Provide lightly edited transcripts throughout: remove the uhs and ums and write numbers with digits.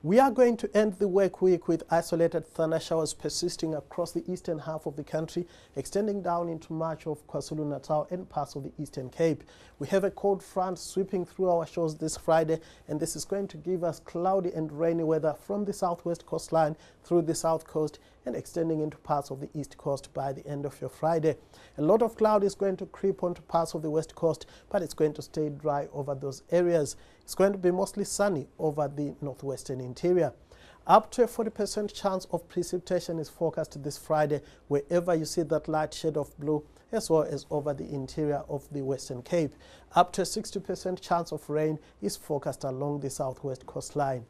We are going to end the work week with isolated thunder showers persisting across the eastern half of the country, extending down into much of KwaZulu-Natal and parts of the Eastern Cape. We have a cold front sweeping through our shores this Friday, and this is going to give us cloudy and rainy weather from the southwest coastline through the south coast and extending into parts of the east coast by the end of your Friday. A lot of cloud is going to creep onto parts of the west coast, but it's going to stay dry over those areas. It's going to be mostly sunny over the northwestern interior. Up to a 40% chance of precipitation is forecast this Friday wherever you see that light shade of blue, as well as over the interior of the Western Cape. Up to a 60% chance of rain is forecast along the southwest coastline.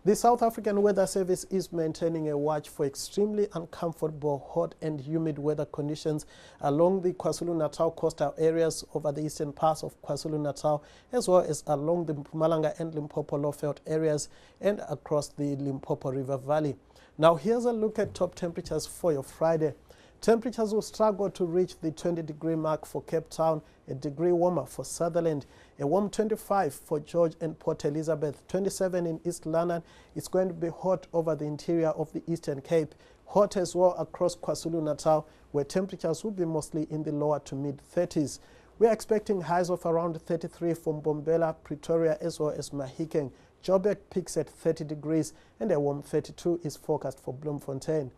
The South African Weather Service is maintaining a watch for extremely uncomfortable, hot and humid weather conditions along the KwaZulu-Natal coastal areas over the eastern parts of KwaZulu-Natal, as well as along the Mpumalanga and Limpopo Lowveld areas and across the Limpopo River Valley. Now here's a look at top temperatures for your Friday. Temperatures will struggle to reach the 20-degree mark for Cape Town, a degree warmer for Sutherland, a warm 25 for George and Port Elizabeth, 27 in East London. It's going to be hot over the interior of the Eastern Cape, hot as well across KwaZulu-Natal, where temperatures will be mostly in the lower to mid-30s. We are expecting highs of around 33 from Mbombela, Pretoria, as well as Mahikeng. Joburg peaks at 30 degrees, and a warm 32 is forecast for Bloemfontein.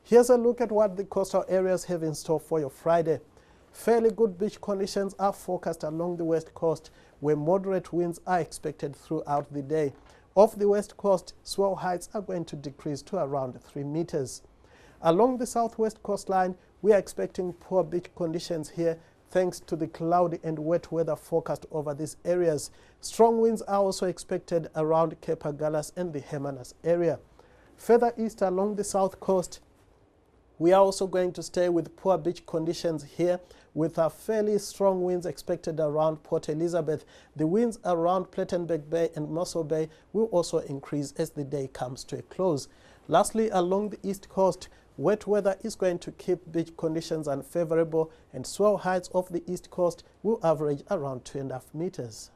Here's a look at what the coastal areas have in store for your Friday. Fairly good beach conditions are forecast along the west coast, where moderate winds are expected throughout the day. Off the west coast, swell heights are going to decrease to around 3 meters. Along the southwest coastline, we are expecting poor beach conditions here thanks to the cloudy and wet weather forecast over these areas. Strong winds are also expected around Cape Agulhas and the Hermanus area. Further east along the south coast, we are also going to stay with poor beach conditions here with fairly strong winds expected around Port Elizabeth. The winds around Plettenberg Bay and Mossel Bay will also increase as the day comes to a close. Lastly, along the east coast, wet weather is going to keep beach conditions unfavorable, and swell heights off the east coast will average around 2.5 meters.